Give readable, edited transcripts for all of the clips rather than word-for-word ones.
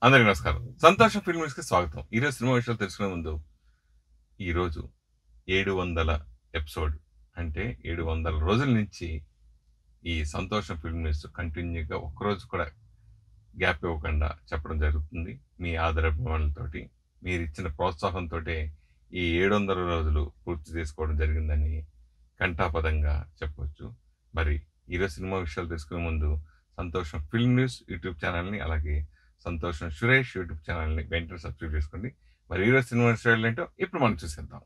అందరికీ నమస్కారం. సంతోషం ఫిల్మ్ న్యూస్‌కి స్వాగతం. ఈరోజు సినిమా విషయాలు తెలుసుకునే ముందు, ఈరోజు 700 ఎపిసోడ్ అంటే 700 రోజుల నుంచి ఈ సంతోషం ఫిల్మ్ న్యూస్ కంటిన్యూగా ఒక్కరోజు కూడా గ్యాప్ ఇవ్వకుండా చెప్పడం జరుగుతుంది. మీ ఆదరాభిమానులతోటి, మీరిచ్చిన ప్రోత్సాహంతోటే ఈ 700 రోజులు పూర్తి చేసుకోవడం జరిగిందని ఘంటాపథంగా చెప్పొచ్చు. మరి ఈరోజు సినిమా విషయాలు తెలుసుకునే ముందు సంతోషం ఫిల్మ్ న్యూస్ యూట్యూబ్ ఛానల్ని, అలాగే సంతోషం సురేష్ యూట్యూబ్ ఛానల్ని వెంటనే సబ్స్క్రైబ్ చేసుకోండి. మరి ఈరోజు సినిమా విషయాలు ఏంటో ఇప్పుడు మనం చూసేద్దాం.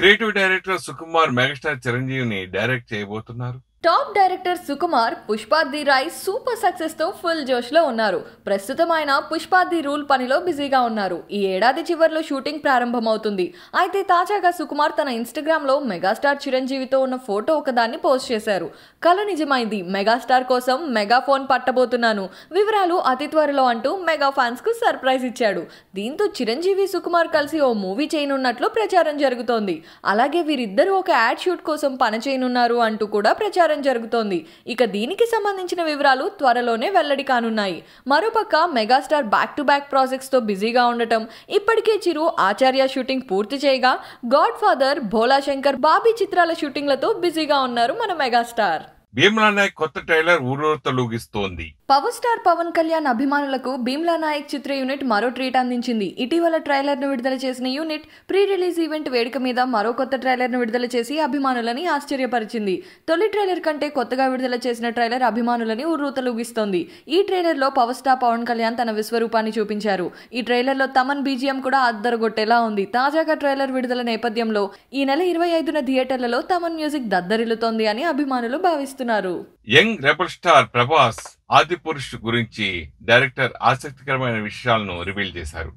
క్రియేటివ్ డైరెక్టర్ సుకుమార్ మెగాస్టార్ చిరంజీవిని డైరెక్ట్ చేయబోతున్నారు. Top director Sukumar Pushpa the rise super success తో ఫుల్ జోష్ లో ఉన్నారు. ప్రస్తుతం ఆయన పుష్పాది రూల్ పనిలో బిజీగా ఉన్నారు. ఈ ఏడాది చివర్లో షూటింగ్ ప్రారంభమవుతుంది. అయితే తాజాగా సుకుమార్ తన ఇన్స్టాగ్రామ్ లో మెగాస్టార్ చిరంజీవితో ఉన్న ఫోటో ఒకదాన్ని పోస్ట్ చేశారు. కల నిజమైంది, మెగాస్టార్ కోసం మెగా ఫోన్ పట్టబోతున్నాను, వివరాలు అతి త్వరలో అంటూ మెగా ఫ్యాన్స్ కు సర్ప్రైజ్ ఇచ్చాడు. దీంతో చిరంజీవి సుకుమార్ కలిసి ఓ మూవీ చేయనున్నట్లు ప్రచారం జరుగుతోంది. అలాగే వీరిద్దరూ ఒక యాడ్ షూట్ కోసం పని చేయనున్నారు అంటూ కూడా ప్రచారం జరుగుతోంది. ఇక దీనికి సంబంధించిన వివరాలు త్వరలోనే వెల్లడి కానున్నాయి. మరోపక్క megastar back to back projects తో బిజీగా ఉండటం, ఇప్పటికే చిరు ఆచార్య షూటింగ్ పూర్తి చేయగా గాడ్ ఫాదర్, భోలా శంకర్, బాబీ చిత్రాల షూటింగ్లతో బిజీగా ఉన్నారు మన మెగాస్టార్. భీమ్లా నాయక్ కొత్త ట్రైలర్ ఊరూతలూగిస్తోంది. పవర్ స్టార్ పవన్ కళ్యాణ్ అభిమానులకు భీమ్లా నాయక్ చిత్ర యూనిట్ మరో ట్రీట్ అందించింది. ఇటీవల ట్రైలర్ ను విడుదల చేసిన యూనిట్ ప్రీ రిలీజ్ ఈవెంట్ వేడుక మీద మరో కొత్త ట్రైలర్ ను విడుదల చేసి అభిమానులని ఆశ్చర్యపరిచింది. తొలి ట్రైలర్ కంటే కొత్తగా విడుదల చేసిన ట్రైలర్ అభిమానులని ఉర్రూతలూగిస్తోంది. ఈ ట్రైలర్ లో పవర్ స్టార్ పవన్ కళ్యాణ్ తన విశ్వరూపాన్ని చూపించారు. ఈ ట్రైలర్ లో తమన్ బీజిఎం కూడా అద్దరగొట్టేలా ఉంది. తాజాగా ట్రైలర్ విడుదల నేపథ్యంలో ఈ నెల 25న థియేటర్లలో తమన్ మ్యూజిక్ దద్దరిల్లుతోంది అని అభిమానులు భావిస్తున్నారు. Young rebel star Prabhas Adipurush గురించి డైరెక్టర్ ఆసక్తికరమైన విషయాలను రివీల్ చేశారు.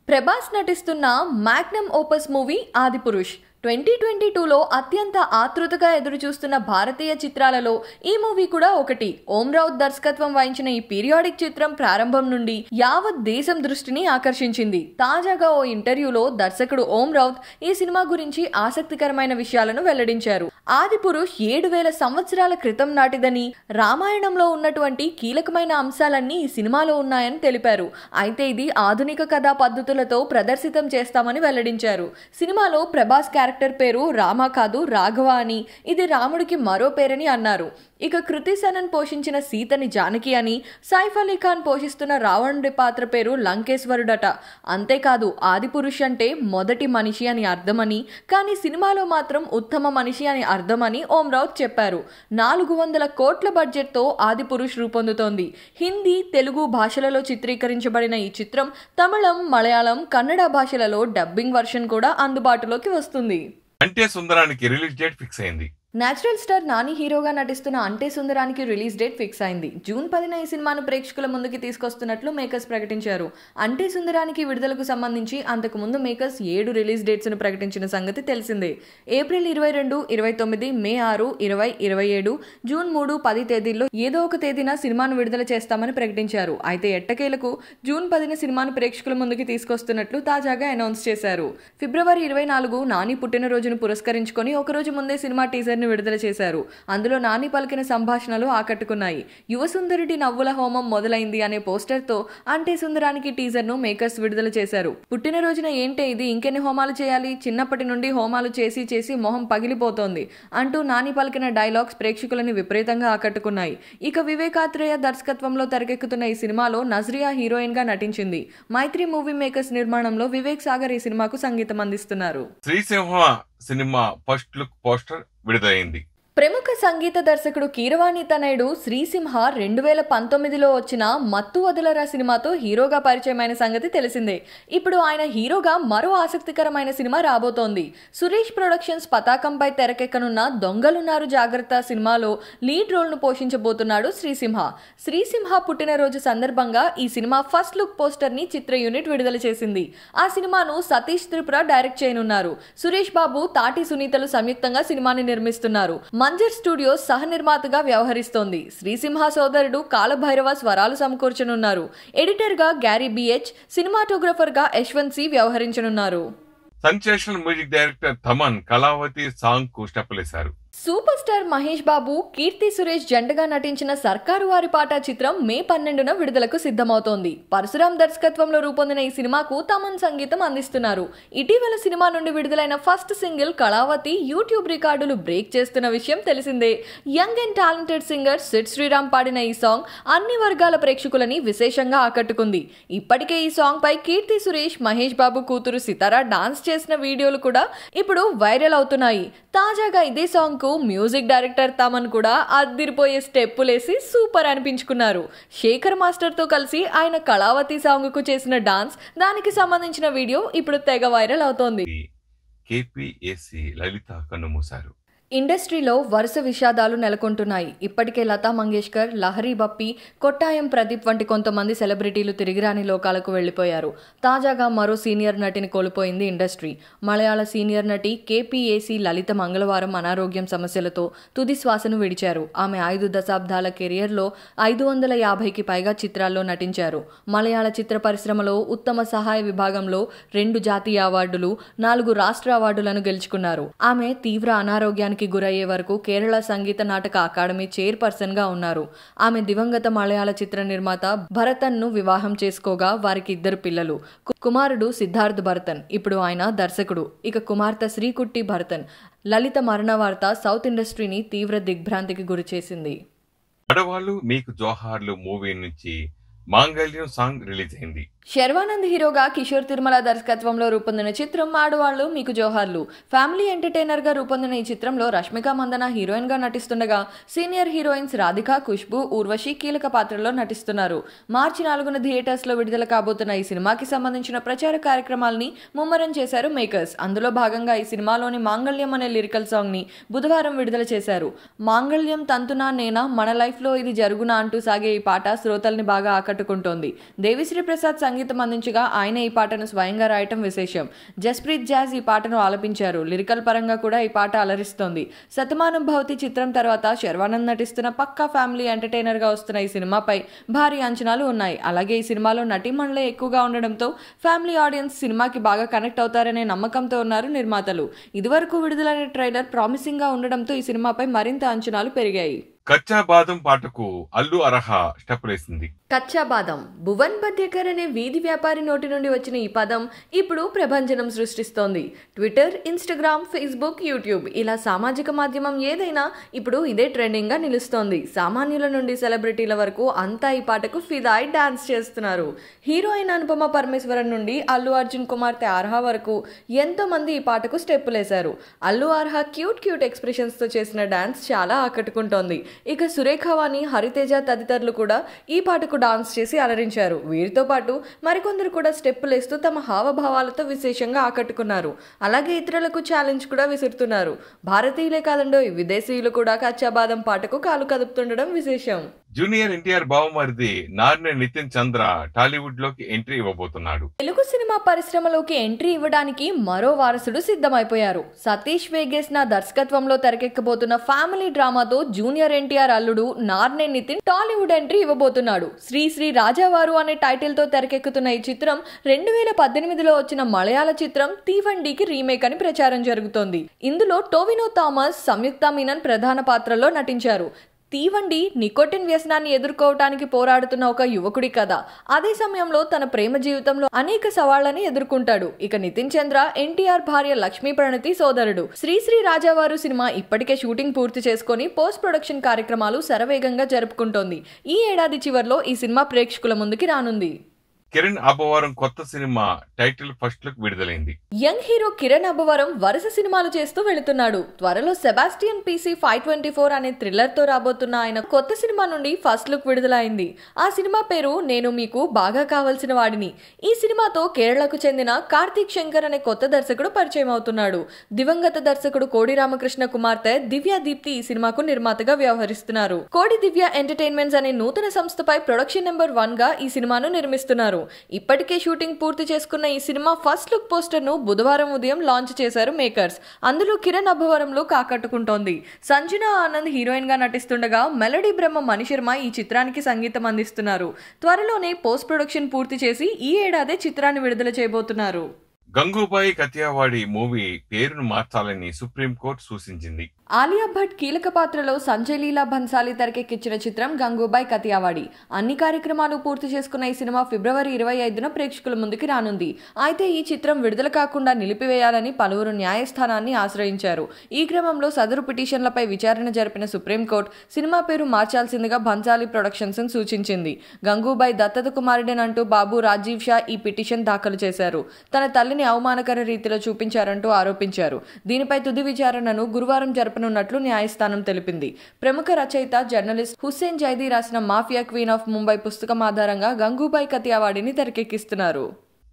ప్రభాస్ నటిస్తున్న మ్యాగ్నమ్ ఓపస్ మూవీ ఆదిపురుష్ 2022లో అత్యంత ఆతృతగా ఎదురుచూస్తున్న భారతీయ చిత్రాలలో ఈ మూవీ కూడా ఒకటి. ఓం రౌత్ దర్శకత్వం వహించిన ఈ పీరియాడిక్ చిత్రం ప్రారంభం నుండి యావత్ దేశం దృష్టిని ఆకర్షించింది. తాజాగా ఓ ఇంటర్వ్యూలో దర్శకుడు ఓం రౌత్ ఈ సినిమా గురించి ఆసక్తికరమైన విషయాలను వెల్లడించారు. ఆదిపురుష్ 7000 సంవత్సరాల క్రితం నాటిదని, రామాయణంలో ఉన్నటువంటి కీలకమైన అంశాలన్నీ ఈ సినిమాలో ఉన్నాయని తెలిపారు. అయితే ఇది ఆధునిక కథా పద్ధతులతో ప్రదర్శితం చేస్తామని వెల్లడించారు. సినిమాలో ప్రభాస్ క్యారెక్టర్ పేరు రామ కాదు రాఘవ అని, ఇది రాముడికి మరో పేరని అన్నారు. ఇక కృతి సనన్ పోషించిన సీతని జానకి అని, సైఫ్ అలీ ఖాన్ పోషిస్తున్న రావణుడి పాత్ర పేరు లంకేశ్వరుడట. అంతేకాదు ఆదిపురుష్ అంటే మొదటి మనిషి అని అర్థమని, కానీ సినిమాలో మాత్రం ఉత్తమ మనిషి అని అర్థమని ఓం రౌత్ చెప్పారు. 400 కోట్ల బడ్జెట్తో ఆదిపురుష్ రూపొందుతోంది. హిందీ, తెలుగు భాషలలో చిత్రీకరించబడిన ఈ చిత్రం తమిళం, మలయాళం, కన్నడ భాషలలో డబ్బింగ్ వర్షన్ కూడా అందుబాటులోకి వస్తుంది. అంటే సుందరానికి రిలీజ్ డేట్ ఫిక్స్ అయింది. నేచురల్ స్టార్ నాని హీరోగా నటిస్తున్న అంటే సుందరానికి రిలీజ్ డేట్ ఫిక్స్ అయింది. జూన్ 10న ఈ సినిమాను ప్రేక్షకుల ముందుకి తీసుకొస్తున్నట్లు మేకర్స్ ప్రకటించారు. అంటే సుందరానికి విడుదలకు సంబంధించి అంతకు ముందు మేకర్స్ 7 రిలీజ్ డేట్స్ ను ప్రకటించిన సంగతి తెలిసిందే. ఏప్రిల్ 22, 29, మే 6, 20, 27, జూన్ 3, 10 తేదీల్లో ఏదో ఒక తేదీన సినిమాను విడుదల చేస్తామని ప్రకటించారు. అయితే ఎట్టకేలకు జూన్ 10న సినిమాను ప్రేక్షకుల ముందుకి తీసుకొస్తున్నట్లు తాజాగా అనౌన్స్ చేశారు. ఫిబ్రవరి 24 నాని పుట్టినరోజును పురస్కరించుకొని ఒకరోజు ముందే సినిమా టీజర్ విడుదల చేశారు. అందులో నాని పలికిన సంభాషణలు ఆకట్టుకున్నాయి. యువ సుందరుడి నవ్వుల హోమం మొదలైంది అనే పోస్టర్ తో అంటే సుందరానికి టీజర్ ను మేకర్స్ విడుదల చేశారు. పుట్టినరోజున ఏంటే ఇది, ఇంకెన్ని హోమాలు చేయాలి, చిన్నప్పటి నుండి హోమాలు చేసి చేసి మొహం పగిలిపోతోంది అంటూ నాని పలికిన డైలాగ్స్ ప్రేక్షకులని విపరీతంగా ఆకట్టుకున్నాయి. ఇక వివేకాత్రేయ దర్శకత్వంలో తెరకెక్కుతున్న ఈ సినిమాలో నజ్రియా హీరోయిన్ గా నటించింది. మైత్రి మూవీ మేకర్స్ నిర్మాణంలో వివేక్ సాగర్ ఈ సినిమాకు సంగీతం అందిస్తున్నారు. Srisimha cinema first look poster విడుదలైంది. ప్రముఖ సంగీత దర్శకుడు కీరవాణి తనయుడు శ్రీసింహ 2019లో వచ్చిన మత్తు వదలరా సినిమాతో హీరోగా పరిచయమైన సంగతి తెలిసిందే. ఇప్పుడు ఆయన హీరోగా మరో ఆసక్తికరమైన సినిమా రాబోతోంది. సురేష్ ప్రొడక్షన్స్ పతాకంపై తెరకెక్కనున్న దొంగలున్నారు జాగ్రత్త సినిమాలో లీడ్ రోల్ ను పోషించబోతున్నాడు శ్రీసింహ. శ్రీసింహ పుట్టినరోజు సందర్భంగా ఈ సినిమా ఫస్ట్ లుక్ పోస్టర్ ని చిత్ర యూనిట్ విడుదల చేసింది. ఆ సినిమాను సతీష్ త్రిపుర డైరెక్ట్ చేయనున్నారు. సురేష్ బాబు, తాటి సునీతలు సంయుక్తంగా సినిమాని నిర్మిస్తున్నారు. మంజర్ స్టూడియోస్ సహ నిర్మాతగా వ్యవహరిస్తోంది. శ్రీసింహ సోదరుడు కాలభైరవ స్వరాలు సమకూర్చనున్నారు. ఎడిటర్ గా గ్యారీ బిహెచ్, సినిమాటోగ్రఫర్ గా యశ్వంత్ సి వ్యవహరించనున్నారు. Sensational music director Thaman Kalavathi song కు స్టెప్పులేశారు. సూపర్ స్టార్ మహేష్ బాబు, కీర్తి సురేష్ జంటగా నటించిన సర్కారు వారి పాట చిత్రం మే 12న విడుదలకు సిద్ధమవుతోంది. పరశురాం దర్శకత్వంలో రూపొందిన ఈ సినిమాకు తమన్ సంగీతం అందిస్తున్నారు. ఇటీవల సినిమా నుండి విడుదలైన ఫస్ట్ సింగిల్ కళావతి యూట్యూబ్ రికార్డులు బ్రేక్ చేస్తున్న విషయం తెలిసిందే. Young and talented singer Sid Sriram పాడిన ఈ సాంగ్ అన్ని వర్గాల ప్రేక్షకులని విశేషంగా ఆకట్టుకుంది. ఇప్పటికే ఈ సాంగ్ పై కీర్తి సురేష్, మహేష్ బాబు కూతురు సితారా డాన్స్ చేసిన వీడియోలు కూడా ఇప్పుడు వైరల్ అవుతున్నాయి. తాజాగా ఇదే సాంగ్ కు మ్యూజిక్ డైరెక్టర్ తమన్ కూడా అద్దిరిపోయే స్టెప్పులేసి సూపర్ అనిపించుకున్నారు. శేఖర్ మాస్టర్ తో కలిసి ఆయన కళావతి సాంగ్ కు చేసిన డాన్స్, దానికి సంబంధించిన వీడియో ఇప్పుడు తెగ వైరల్ అవుతోంది. కేపీఏసీ లలిత కన్నుమూశారు. ఇండస్ట్రీలో వరుస విషాదాలు నెలకొంటున్నాయి. ఇప్పటికే లతా మంగేష్కర్, లహరి బప్పి, కొట్టాయం ప్రదీప్ వంటి కొంతమంది సెలబ్రిటీలు తిరిగిరాని లోకాలకు వెళ్లిపోయారు. తాజాగా మరో సీనియర్ నటిని కోల్పోయింది ఇండస్ట్రీ. మలయాళ సీనియర్ నటి కేపీఏసీ లలిత మంగళవారం అనారోగ్యం సమస్యలతో తుది శ్వాసను విడిచారు. ఆమె 5 దశాబ్దాల కెరియర్లో 550కి పైగా చిత్రాల్లో నటించారు. మలయాళ చిత్ర పరిశ్రమలో ఉత్తమ సహాయ విభాగంలో 2 జాతీయ అవార్డులు, 4 రాష్ట్ర అవార్డులను గెలుచుకున్నారు. ఆమె తీవ్ర అనారోగ్యానికి గురయ్యే వరకు కేరళ సంగీత నాటక అకాడమీ చైర్పర్సన్ గా ఉన్నారు. ఆమె దివంగత మలయాళ చిత్ర నిర్మాత భరతన్ ను వివాహం చేసుకోగా వారికి 2 పిల్లలు. కుమారుడు సిద్ధార్థ్ భరతన్, ఇప్పుడు ఆయన దర్శకుడు. ఇక కుమార్తె శ్రీకుట్టి భరతన్. లలిత మరణ వార్త సౌత్ ఇండస్ట్రీని తీవ్ర దిగ్భ్రాంతికి గురిచేసింది. ఆడవాళ్ళు మీకు జోహార్లు మూవీ నుంచి మాంగళ్యం సాంగ్ రిలీజ్ అయింది. శర్వానంద్ హీరోగా కిషోర్ తిరుమల దర్శకత్వంలో రూపొందిన చిత్రం ఆడవాళ్లు మీకు జోహార్లు. ఫ్యామిలీ ఎంటర్టైనర్ గా రూపొందిన ఈ చిత్రంలో రష్మిక మందన హీరోయిన్ గా నటిస్తుండగా సీనియర్ హీరోయిన్స్ రాధిక, ఖుష్బు, ఊర్వశి కీలక పాత్రల్లో నటిస్తున్నారు. మార్చి 4న థియేటర్స్ లో విడుదల కాబోతున్న ఈ సినిమాకి సంబంధించిన ప్రచార కార్యక్రమాల్ని ముమ్మరం చేశారు మేకర్స్. అందులో భాగంగా ఈ సినిమాలోని మాంగళ్యం అనే లిరికల్ సాంగ్ ని బుధవారం విడుదల చేశారు. మాంగళ్యం తంతునా నేనా, మన లైఫ్ లో ఇది జరుగునా అంటూ సాగే ఈ పాట శ్రోతల్ని బాగా ఆకట్టుకుంటోంది. దేవిశ్రీ ప్రసాద్ సంగీతం అందించగా ఆయన ఈ పాటను స్వయంగా రాయటం విశేషం. జస్ప్రీత్ జాజ్ ఈ పాటను ఆలపించారు. లిరికల్ పరంగా కూడా ఈ పాట అలరిస్తోంది. శతమానం భవతి చిత్రం తర్వాత శర్వానంద్ నటిస్తున్న పక్కా ఫ్యామిలీ ఎంటర్టైనర్ గా వస్తున్న ఈ సినిమాపై భారీ అంచనాలు ఉన్నాయి. అలాగే ఈ సినిమాలో నటీమణులే ఎక్కువగా ఉండడంతో ఫ్యామిలీ ఆడియన్స్ సినిమాకి బాగా కనెక్ట్ అవుతారనే నమ్మకంతో ఉన్నారు నిర్మాతలు. ఇదివరకు విడుదలైన ట్రైలర్ ప్రామిసింగ్ గా ఉండడంతో ఈ సినిమాపై మరింత అంచనాలు పెరిగాయి. కచ్చా బాదం పాటకు అల్లు అర్హ స్టెప్పులేసింది. కచ్చా బాదం. భువన్ బద్యేకర్ అనే వీధి వ్యాపారి నోటి నుండి వచ్చిన ఈ పదం ఇప్పుడు ప్రభంజనం సృష్టిస్తోంది. ట్విట్టర్, ఇన్స్టాగ్రామ్, ఫేస్బుక్, యూట్యూబ్ ఇలా సామాజిక మాధ్యమం ఏదైనా ఇప్పుడు ఇదే ట్రెండింగ్ గా నిలుస్తోంది. సామాన్యుల నుండి సెలబ్రిటీల వరకు అంతా ఈ పాటకు ఫిదాయి డాన్స్ చేస్తున్నారు. హీరోయిన్ అనుపమ పరమేశ్వరన్ నుండి అల్లు అర్జున్ కుమార్తె అర్హ వరకు ఎంతో మంది ఈ పాటకు స్టెప్పులేశారు. అల్లు అర్హ క్యూట్ ఎక్స్ప్రెషన్స్ తో చేసిన డాన్స్ చాలా ఆకట్టుకుంటోంది. ఇక సురేఖవాణి, హరితేజ తదితరులు కూడా ఈ పాటకు డాన్స్ చేసి అలరించారు. వీరితో పాటు మరికొందరు కూడా స్టెప్పులేస్తూ తమ హావభావాలతో విశేషంగా ఆకట్టుకున్నారు. అలాగే ఇతరులకు ఛాలెంజ్ కూడా విసురుతున్నారు. భారతీయులే కాదండో, విదేశీయులు కూడా కచ్చాబాదం పాటకు కాలు కదుపుతుండడం విశేషం. జూనియర్ ఎన్టీఆర్ బావమరిది నార్నే నితిన్ చంద్ర టాలీవుడ్ లోకి ఎంట్రీ ఇవ్వబోతున్నాడు. తెలుగు సినిమా పరిశ్రమలోకి ఎంట్రీ ఇవ్వడానికి మరో వారసుడు సిద్ధమైపోయారు. సతీష్ వేగేస్ నా దర్శకత్వంలో తెరకెక్కబోతున్న ఫ్యామిలీ డ్రామాతో జూనియర్ ఎన్టీఆర్ అల్లుడు నార్నే నితిన్ టాలీవుడ్ ఎంట్రీ ఇవ్వబోతున్నాడు. శ్రీ రాజావారు అనే టైటిల్ తో తెరకెక్కుతున్న ఈ చిత్రం 2018లో వచ్చిన మలయాళ చిత్రం తీవండికి రీమేక్ అని ప్రచారం జరుగుతోంది. ఇందులో టోవినో థామస్, సంయుక్త మీనన్ ప్రధాన పాత్రల్లో నటించారు. తీవండి నికోటిన్ వ్యసనాన్ని ఎదుర్కోవటానికి పోరాడుతున్న ఒక యువకుడి కథ. అదే సమయంలో తన ప్రేమ జీవితంలో అనేక సవాళ్లను ఎదుర్కొంటాడు. ఇక నితిన్ చంద్ర ఎన్టీఆర్ భార్య లక్ష్మీ ప్రణతి సోదరుడు. శ్రీ రాజావారు సినిమా ఇప్పటికే షూటింగ్ పూర్తి చేసుకుని పోస్ట్ ప్రొడక్షన్ కార్యక్రమాలు శరవేగంగా జరుపుకుంటోంది. ఈ ఏడాది చివర్లో ఈ సినిమా ప్రేక్షకుల ముందుకి రానుంది. కిరణ్ అబ్బవరం కొత్త సినిమా టైటిల్ ఫస్ట్ లుక్ విడుదలైంది. యంగ్ హీరో కిరణ్ అబ్బవరం వరుస సినిమాలు చేస్తూ వెళుతున్నాడు. త్వరలో సెబాస్టియన్ PC 524 అనే థ్రిల్లర్ తో రాబోతున్న ఆయన కొత్త సినిమా నుండి ఫస్ట్ లుక్ విడుదలైంది. ఆ సినిమా పేరు నేను మీకు బాగా కావలసిన వాడిని. ఈ సినిమాతో కేరళకు చెందిన కార్తీక్ శంకర్ అనే కొత్త దర్శకుడు పరిచయం అవుతున్నాడు. దివంగత దర్శకుడు కోడి రామకృష్ణ కుమార్తె దివ్య దీప్తి ఈ సినిమాకు నిర్మాతగా వ్యవహరిస్తున్నారు. కోడి దివ్య ఎంటర్టైన్మెంట్స్ అనే నూతన సంస్థపై ప్రొడక్షన్ నెంబర్ 1 గా ఈ సినిమాను నిర్మిస్తున్నారు. ఇప్పటికే షూటింగ్ పూర్తి చేసుకున్న ఈ సినిమా ఫస్ట్ లుక్ పోస్టర్ ను బుధవారం ఉదయం లాంచ్ చేశారు మేకర్స్. అందులో కిరణ్ అబ్బవరంలో కాకట్టుకుంటోంది. సంజన ఆనంద్ హీరోయిన్ గా నటిస్తుండగా మెలడీ బ్రహ్మ మణిశర్మ ఈ చిత్రానికి సంగీతం అందిస్తున్నారు. త్వరలోనే పోస్ట్ ప్రొడక్షన్ పూర్తి చేసి ఈ ఏడాదే చిత్రాన్ని విడుదల చేయబోతున్నారు. గంగూబాయి కతియావాడి మూవీ పేరును మార్చాలని సుప్రీంకోర్టు సూచించింది. ఆలియా భట్ కీలక పాత్రలో సంజయ్ లీలా భన్సాలి తెరకెక్కించిన చిత్రం గంగూబాయ్ కతియావాడి. అన్ని కార్యక్రమాలు పూర్తి చేసుకున్న ఈ సినిమా ఫిబ్రవరి 25న ప్రేక్షకుల ముందుకి రానుంది. అయితే ఈ చిత్రం విడుదల కాకుండా నిలిపివేయాలని పలువురు న్యాయస్థానాన్ని ఆశ్రయించారు. ఈ క్రమంలో సదరు పిటిషన్లపై విచారణ జరిపిన సుప్రీంకోర్టు సినిమా పేరు మార్చాల్సిందిగా భన్సాలి ప్రొడక్షన్స్ సూచించింది. గంగూబాయ్ దత్తత కుమారుడేనంటూ బాబు రాజీవ్ షా ఈ పిటిషన్ దాఖలు చేశారు. తన తల్లిని అవమానకర రీతిలో చూపించారంటూ ఆరోపించారు. దీనిపై తుది విచారణను గురువారం జరపనున్నట్లు న్యాయస్థానం తెలిపింది. ప్రముఖ రచయిత జర్నలిస్ట్ హుస్సేన్ జైదీ రాసిన మాఫియా క్వీన్ ఆఫ్ ముంబై పుస్తకం ఆధారంగా గంగూబాయ్ కతియావాడిని తెరకెక్కిస్తున్నారు.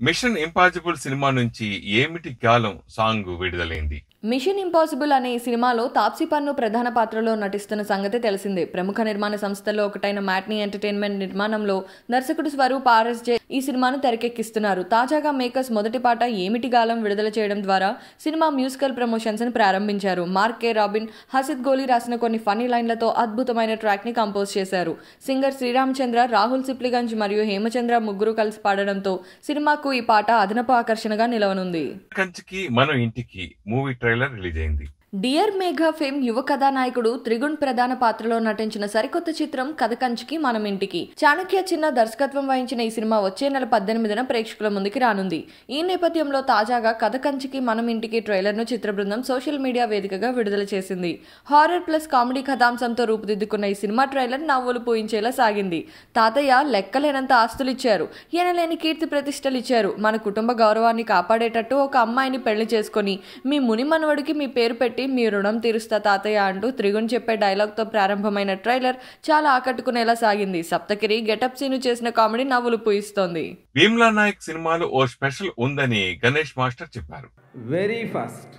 మిషన్ ఇంపాసిబుల్ సినిమా నుంచి ఏమిటి కాలం సాంగ్ విడుదలైంది. మిషన్ ఇంపాసిబుల్ అనే ఈ సినిమాలో తాప్సీ పన్ను ప్రధాన పాత్రలో నటిస్తున్న సంగతి తెలిసిందే. ప్రముఖ నిర్మాణ సంస్థల్లో ఒకటైన మ్యాట్నీ ఎంటర్టైన్మెంట్ నిర్మాణంలో దర్శకుడు స్వరూప్ RSJ ఈ సినిమాను తెరకెక్కిస్తున్నారు. తాజాగా మేకర్స్ మొదటి పాట ఏమిటి గాలం విడుదల చేయడం ద్వారా సినిమా మ్యూజికల్ ప్రమోషన్స్ ని ప్రారంభించారు. మార్క్ కే రాబిన్, హసిద్ గోలీ రాసిన కొన్ని ఫన్నీ లైన్లతో అద్భుతమైన ట్రాక్ ని కంపోజ్ చేశారు. సింగర్ శ్రీరామచంద్ర, రాహుల్ సిప్లిగంజ్ మరియు హేమచంద్ర ముగ్గురు కలిసి పాడడంతో సినిమాకు ఈ పాట అదనపు ఆకర్షణగా నిలవనుంది. కంచికి మనం ఇంటికి మూవీ ట్రైలర్ రిలీజ్ అయింది. డియర్ మేఘా ఫేమ్ యువ కథానాయకుడు త్రిగుణ్ ప్రధాన పాత్రలో నటించిన సరికొత్త చిత్రం కథ కంచికి మనం ఇంటికి. చాణక్య చిన్న దర్శకత్వం వహించిన ఈ సినిమా వచ్చే నెల 18న ప్రేక్షకుల ముందుకి రానుంది. ఈ నేపథ్యంలో తాజాగా కథ కంచికి మనం ఇంటికి ట్రైలర్ ను చిత్ర బృందం సోషల్ మీడియా వేదికగా విడుదల చేసింది. హారర్ ప్లస్ కామెడీ కథాంశంతో రూపుదిద్దుకున్న ఈ సినిమా ట్రైలర్ నవ్వులు పూయించేలా సాగింది. తాతయ్య లెక్కలేనంత ఆస్తులిచ్చారు, ఎనలేని కీర్తి ప్రతిష్టలిచ్చారు, మన కుటుంబ గౌరవాన్ని కాపాడేటట్టు ఒక అమ్మాయిని పెళ్లి చేసుకుని మీ ముని మనవడికి మీ పేరు పెట్టి మీ రుణం తీరుస్తా తాతయ్య అంటూ త్రిగుణ్ చెప్పే డైలాగ్ తో ప్రారంభమైన ట్రైలర్ చాలా ఆకట్టుకునేలా సాగింది. సప్తగిరి గెటప్ సీను చేసిన కామెడీ నవ్వులు పూయిస్తోంది. భీమ్లా నాయక్ సినిమాలో ఓ స్పెషల్ ఉందని గణేష్ మాస్టర్ చెప్పారు. Very first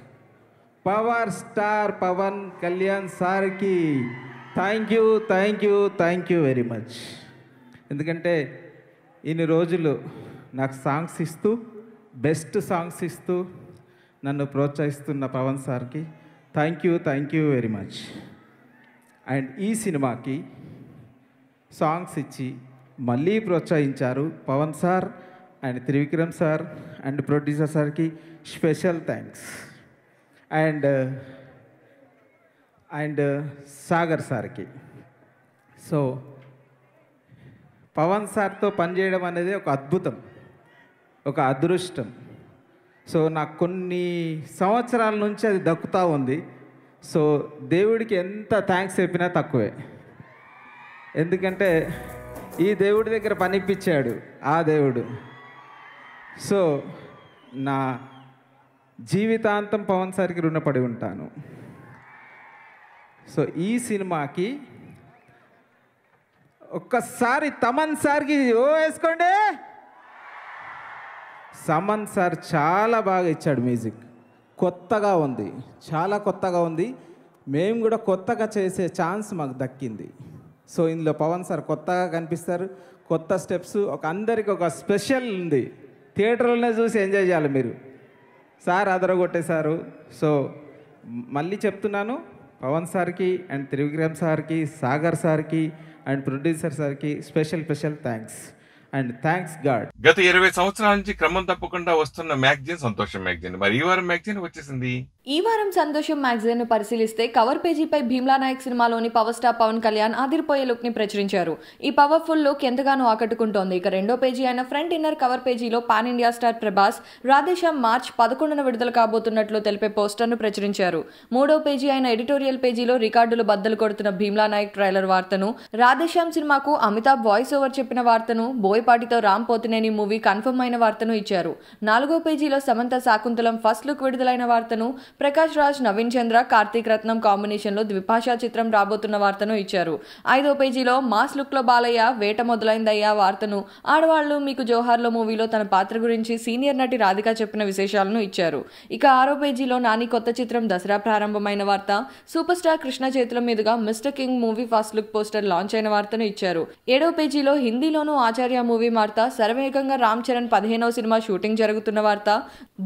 power star Pawan Kalyan సార్కి థ్యాంక్ యూ వెరీ మచ్. ఎందుకంటే ఇన్ని రోజులు నాకు సాంగ్స్ ఇస్తూ బెస్ట్ సాంగ్స్ ఇస్తూ నన్ను ప్రోత్సహిస్తున్న పవన్ సార్కి thank you very much. And ఈ సినిమాకి సాంగ్స్ ఇచ్చి మళ్ళీ ప్రోత్సహించారు Pawan sir and Trivikram sir and producer సార్కి స్పెషల్ థ్యాంక్స్. అండ్ సాగర్ సార్కి. సో పవన్ సార్తో పనిచేయడం అనేది ఒక అద్భుతం, ఒక అదృష్టం. సో నాకు కొన్ని సంవత్సరాల నుంచి అది దక్కుతూ ఉంది. సో దేవుడికి ఎంత థ్యాంక్స్ చెప్పినా తక్కువే. ఎందుకంటే ఈ దేవుడి దగ్గర పనిపించాడు ఆ దేవుడు. సో నా జీవితాంతం పవన్ సార్కి రుణపడి ఉంటాను. సో ఈ సినిమాకి ఒక్కసారి తమన్ సార్కి ఓ వేసుకోండి. సమన్ సార్ చాలా బాగా ఇచ్చాడు మ్యూజిక్. కొత్తగా ఉంది, చాలా కొత్తగా ఉంది. మేము కూడా కొత్తగా చేసే ఛాన్స్ మాకు దక్కింది. సో ఇందులో పవన్ సార్ కొత్తగా కనిపిస్తారు, కొత్త స్టెప్స్, అందరికి ఒక స్పెషల్ ఉంది. థియేటర్లోనే చూసి ఎంజాయ్ చేయాలి మీరు. సార్ అదరగొట్టేశారు. సో మళ్ళీ చెప్తున్నాను, పవన్ సార్కి అండ్ త్రివిక్రమ్ సార్కి, సాగర్ సార్కి అండ్ ప్రొడ్యూసర్ సార్కి special thanks. And thanks God. గత 20 సంవత్సరాల నుంచి క్రమం తప్పకుండా వస్తున్న మ్యాగజైన్ సంతోషం మ్యాగజైన్ మరి ఈ వారం మ్యాగజైన్ వచ్చేసింది. ఈ వారం సంతోషం మ్యాగజైన్ ను పరిశీలిస్తే కవర్ పేజీపై భీమ్లా నాయక్ సినిమాలోని పవర్ స్టార్ పవన్ కళ్యాణ్ అదిరిపోయే లుక్ ని ప్రచురించారు. ఈ పవర్ఫుల్ లుక్ ఎంతగానో ఆకట్టుకుంటోంది. ఇక రెండో పేజీ అయిన ఫ్రంట్ ఇన్నర్ కవర్ పేజీలో pan India star Prabhas Radheshyam March 11న విడుదల కాబోతున్నట్లు తెలిపే పోస్టర్ ను ప్రచురించారు. మూడో పేజీ అయిన ఎడిటోరియల్ పేజీలో రికార్డులు బద్దలు కొడుతున్న భీమ్లా నాయక్ ట్రైలర్ వార్తను, రాధేశ్యామ్ సినిమాకు అమితాబ్ వాయిస్ ఓవర్ చెప్పిన వార్తను, బోయపాటితో రామ్ పోతినేని మూవీ కన్ఫర్మ్ అయిన వార్తను ఇచ్చారు. నాలుగో పేజీలో సమంత శాకుంతలం ఫస్ట్ లుక్ విడుదలైన వార్తను, ప్రకాష్ రాజ్, నవీన్ చంద్ర, కార్తీక్ రత్నం కాంబినేషన్ లో ద్విభాషా చిత్రం రాబోతున్న వార్తను ఇచ్చారు. ఐదో పేజీలో మాస్ లుక్ లో బాలయ్య వేట మొదలైందయ్యా వార్తను, ఆడవాళ్లు మీకు జోహార్లో మూవీలో తన పాత్ర గురించి సీనియర్ నటి రాధిక చెప్పిన విశేషాలను ఇచ్చారు. ఇక ఆరో పేజీలో నాని కొత్త చిత్రం దసరా ప్రారంభమైన వార్త, సూపర్ స్టార్ కృష్ణ చేతుల మీదుగా mister king movie first look poster launch అయిన వార్తను ఇచ్చారు. ఏడో పేజీలో హిందీలోనూ ఆచార్య మూవీ వార్త, శరవేగంగా రామ్ చరణ్ 15వ సినిమా షూటింగ్ జరుగుతున్న వార్త,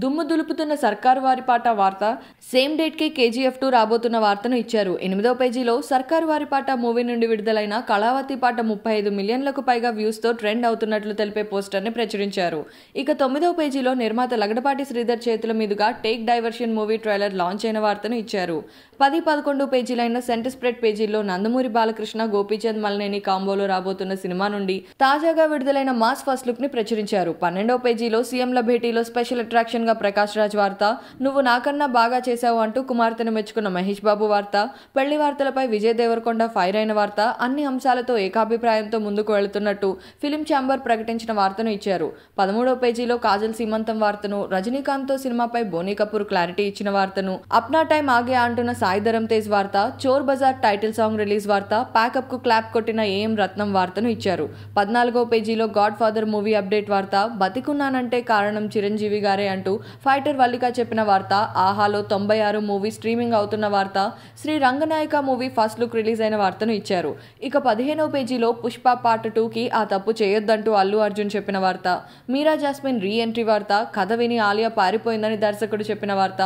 దుమ్ము దులుపుతున్న సర్కారు వారి పాట వార్త, సేమ్ డేట్ కి KGF 2 రాబోతున్న వార్తను ఇచ్చారు. 8వ పేజీలో సర్కారు వారి పాట మూవీ నుండి విడుదలైన కళావతి పాట 35 మిలియన్లకు పైగా వ్యూస్ తో ట్రెండ్ అవుతున్నట్లు తెలిపే పోస్టర్ ని ప్రచురించారు. ఇక 9వ పేజీలో నిర్మాత లగడపాటి శ్రీధర్ చేతుల మీదుగా take diversion movie trailer launch అయిన వార్తను ఇచ్చారు. 10-11 పేజీలైన సెంటర్ స్ప్రెడ్ పేజీల్లో నందమూరి బాలకృష్ణ, గోపీచంద్ మల్నేని కాంబోలో రాబోతున్న సినిమా నుండి తాజాగా విడుదలైన మాస్ ఫస్ట్ లుక్ ని ప్రచురించారు. 12వ పేజీలో సీఎంల భేటీలో స్పెషల్ అట్రాక్షన్ గా ప్రకాష్ రాజ్ వార్త, నువ్వు నాకన్నా బాగా చేశావు అంటూ కుమార్తెను మెచ్చుకున్న మహేష్ బాబు వార్త, పెళ్లి వార్తలపై విజయ్ దేవరకొండ ఫైర్ అయిన వార్త, అన్ని అంశాలతో ఏకాభిప్రాయంతో ముందుకు వెళుతున్నట్టు ఫిలిం ఛాంబర్ ప్రకటించిన వార్తను ఇచ్చారు. 13వ పేజీలో కాజల్ సీమంతం వార్తను, రజనీకాంత్ తో సినిమాపై బోనీ కపూర్ క్లారిటీ ఇచ్చిన వార్తను, అప్నా టైం ఆగే అంటున్న సాయి ధరమ్ తేజ్ వార్త, చోర్ బజార్ టైటిల్ సాంగ్ రిలీజ్ వార్త, ప్యాకప్ కు క్లాప్ కొట్టిన AM రత్నం వార్తను ఇచ్చారు. 14వ పేజీలో గాడ్ ఫాదర్ మూవీ అప్డేట్ వార్త, బతికున్నానంటే కారణం చిరంజీవి గారే అంటూ ఫైటర్ వల్లిక చెప్పిన వార్త, ఆహాలో 96 మూవీ స్ట్రీమింగ్ అవుతున్న వార్త, Sri Ranganayaka movie first look release అయిన వార్తను ఇచ్చారు. ఇక 15వ పేజీలో పుష్ప పార్ట్ 2కి ఆ తప్పు చేయొద్దంటూ అల్లు అర్జున్ చెప్పిన వార్త, మీరా జాస్మిన్ రీ ఎంట్రీ వార్త, కథ విని ఆలియా పారిపోయిందని దర్శకుడు చెప్పిన వార్త,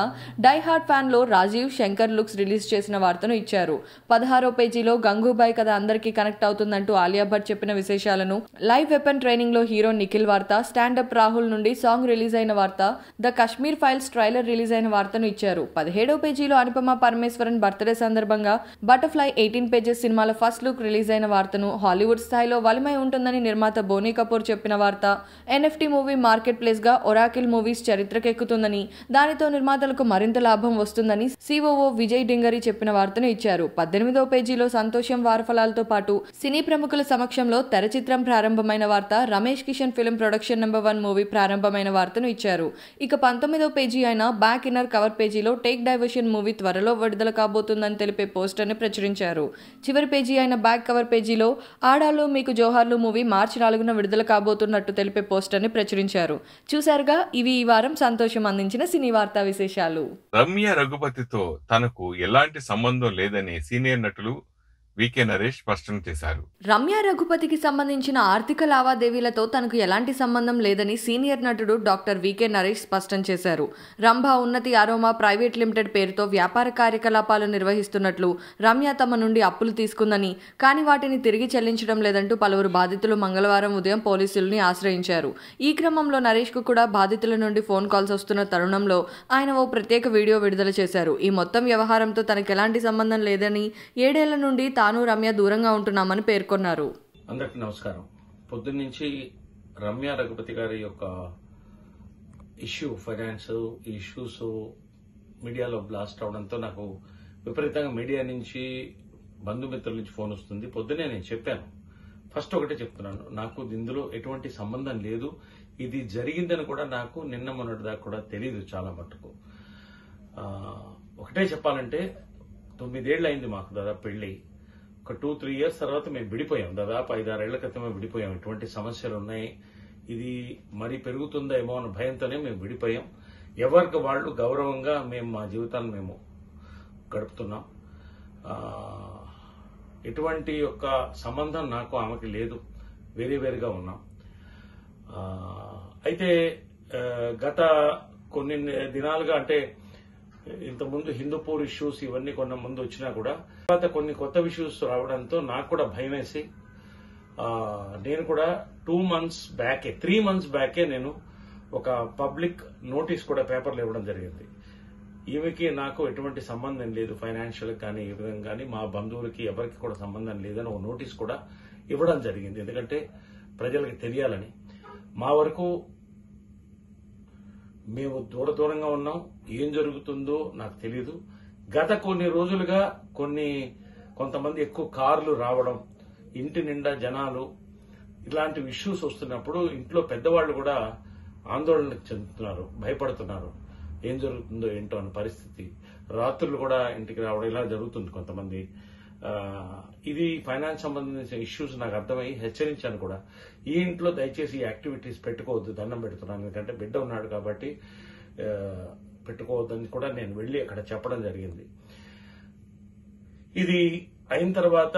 డై హార్ట్ ఫ్యాన్ లో రాజీవ్ శంకర్ లుక్స్ రిలీజ్ చేసిన వార్తను ఇచ్చారు. 16వ పేజీలో గంగూబాయ్ కథ అందరికీ కనెక్ట్ అవుతుందంటూ ఆలియా భట్ చెప్పిన విశేషాలను, లైవ్ వెపన్ ట్రైనింగ్ లో హీరో నిఖిల్ వార్త, స్టాండప్ రాహుల్ నుండి సాంగ్ రిలీజ్ అయిన వార్త, the Kashmir files trailer release అయిన వార్తను ఇచ్చారు. 17వ పేజీలో అనుపమ పరమేశ్వరన్ బర్త్డే సందర్భంగా బటర్ఫ్లై 18 పేజెస్ సినిమాల ఫస్ట్ లుక్ రిలీజ్ అయిన వార్తను, హాలీవుడ్ స్థాయిలో వలిమై ఉంటుందని నిర్మాత బోనీ కపూర్ చెప్పిన వార్త, NFT మూవీ మార్కెట్ ప్లేస్ గా ఒరాకిల్ మూవీస్ చరిత్రకెక్కుతుందని, దానితో నిర్మాతలకు మరింత లాభం వస్తుందని COO విజయ్ డింగరి చెప్పిన వార్తను ఇచ్చారు. 18వ పేజీలో సంతోషం వారఫలాలతో పాటు సినీ ప్రముఖుల సమక్షంలో తెర చిత్రం ప్రారంభమైన వార్త, Ramesh Kishan film production number 1 movie ప్రారంభమైన వార్తను ఇచ్చారు. ఇక 19వ పేజీ అయిన బ్యాక్ ఇన్నర్ కవర్ పేజీలో టేక్ డైవర్షన్ మూవీ త్వరలో విడుదల కాబోతుందని తెలిపే పోస్టర్ ని ప్రచురించారు. చివరి పేజీ అయిన బ్యాక్ కవర్ పేజీలో ఆడాలు మీకు జోహార్లు మూవీ మార్చి 4న విడుదల కాబోతున్నట్టు తెలిపే పోస్టర్ ని ప్రచురించారు. చూశారుగా, ఇవి ఈ వారం సంతోషం అందించిన సినీ వార్తా విశేషాలు. రమ్య రఘుపతితో తనకు ఎలాంటి సంబంధం లేదని సీనియర్ నటులు వికే నరేష్ స్పష్టం చేశారు. రమ్య రఘుపతికి సంబంధించిన ఆర్థిక లావాదేవీలతో తనకు ఎలాంటి సంబంధం లేదని సీనియర్ నటుడు డాక్టర్ వికే నరేష్ స్పష్టం చేశారు. రంభ ఉన్నతి అరోమా ప్రైవేట్ లిమిటెడ్ పేరుతో వ్యాపార కార్యకలాపాలు నిర్వహిస్తున్నట్లు రమ్య తమ నుండి అప్పులు తీసుకుందని, కానీ వాటిని తిరిగి చెల్లించడం లేదంటూ పలువురు బాధితులు మంగళవారం ఉదయం పోలీసుల్ని ఆశ్రయించారు. ఈ క్రమంలో నరేష్ కు కూడా బాధితుల నుండి ఫోన్ కాల్స్ వస్తున్న తరుణంలో ఆయన ఓ ప్రత్యేక వీడియో విడుదల చేశారు. ఈ మొత్తం వ్యవహారంతో తనకు ఎలాంటి సంబంధం లేదని, 7 ఏళ్ల నుండి తాను రమ్య దూరంగా ఉంటున్నామని పేర్కొన్నారు. అందరికీ నమస్కారం. పొద్దున్నుంచి రమ్య రఘుపతి గారి యొక్క ఇష్యూ, ఫైనాన్స్ ఇష్యూస్ మీడియాలో బ్లాస్ట్ అవడంతో నాకు విపరీతంగా మీడియా నుంచి, బంధుమిత్రుల నుంచి ఫోన్ వస్తుంది. పొద్దునే నేను చెప్పాను, ఫస్ట్ ఒకటే చెప్తున్నాను, నాకు ఇందులో ఎటువంటి సంబంధం లేదు. ఇది జరిగిందని కూడా నాకు నిన్న మొన్నటి దాకా కూడా తెలియదు చాలా మట్టుకు. ఒకటే చెప్పాలంటే 9 ఏళ్ళు అయింది మాకు దాదాపు పెళ్లి. ఒక 2-3 ఇయర్స్ తర్వాత మేము విడిపోయాం. దాదాపు 5-6 ఏళ్ల క్రితమే విడిపోయాం. ఎటువంటి సమస్యలు ఉన్నాయి, ఇది మరీ పెరుగుతుందో ఏమో అన్న భయంతోనే మేము విడిపోయాం. ఎవరికి వాళ్ళు గౌరవంగా మేము మా జీవితాన్ని మేము గడుపుతున్నాం. ఎటువంటి యొక్క సంబంధం నాకు ఆమెకి లేదు, వేరే వేరుగా ఉన్నాం. అయితే గత కొన్ని దినాలుగా, అంటే ఇంతకుముందు హిందూపూర్ ఇష్యూస్ ఇవన్నీ కొన్న ముందు వచ్చినా కూడా తర్వాత కొన్ని కొత్త ఇష్యూస్ రావడంతో నాకు కూడా భయం వేసి నేను కూడా 2 months బ్యాకే, 3 months బ్యాకే నేను ఒక పబ్లిక్ నోటీస్ కూడా పేపర్లో ఇవ్వడం జరిగింది. ఈమెకి నాకు ఎటువంటి సంబంధం లేదు, ఫైనాన్షియల్ కానీ ఈ విధంగా కానీ, మా బంధువులకి ఎవరికి కూడా సంబంధం లేదని ఒక నోటీస్ కూడా ఇవ్వడం జరిగింది. ఎందుకంటే ప్రజలకు తెలియాలని. మా వరకు మేము దూరంగా ఉన్నాం, ఏం జరుగుతుందో నాకు తెలియదు. గత కొన్ని రోజులుగా కొంతమంది ఎక్కువ కార్లు రావడం, ఇంటి నిండా జనాలు, ఇలాంటి ఇష్యూస్ వస్తున్నప్పుడు ఇంట్లో పెద్దవాళ్లు కూడా ఆందోళన చెందుతున్నారు, భయపడుతున్నారు. ఏం జరుగుతుందో ఏంటో అన్న పరిస్థితి. రాత్రులు కూడా ఇంటికి రావడం ఇలా జరుగుతుంది కొంతమంది. ఇది ఫైనాన్స్ సంబంధించిన ఇష్యూస్ నాకు అర్థమై హెచ్చరించాను కూడా. ఈ ఇంట్లో దయచేసి ఈ యాక్టివిటీస్ పెట్టుకోవద్దు, దండం పెడుతున్నాను. ఎందుకంటే బిడ్డ ఉన్నాడు కాబట్టి పెట్టుకోవద్దని కూడా నేను వెళ్లి అక్కడ చెప్పడం జరిగింది. ఇది అయిన తర్వాత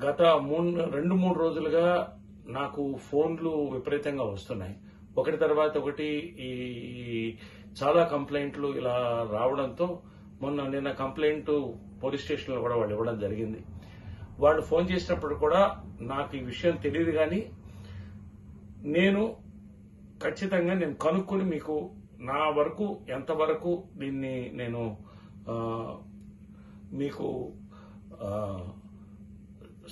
గత 2-3 రోజులుగా నాకు ఫోన్లు విపరీతంగా వస్తున్నాయి, ఒకటి తర్వాత ఒకటి ఈ చాలా కంప్లైంట్లు ఇలా రావడంతో నిన్న కంప్లైంట్ పోలీస్ స్టేషన్లో కూడా వాళ్ళు ఇవ్వడం జరిగింది. వాళ్ళు ఫోన్ చేసినప్పుడు కూడా నాకు ఈ విషయం తెలియదు, కానీ నేను ఖచ్చితంగా కనుక్కొని మీకు నా వరకు ఎంతవరకు దీన్ని నేను మీకు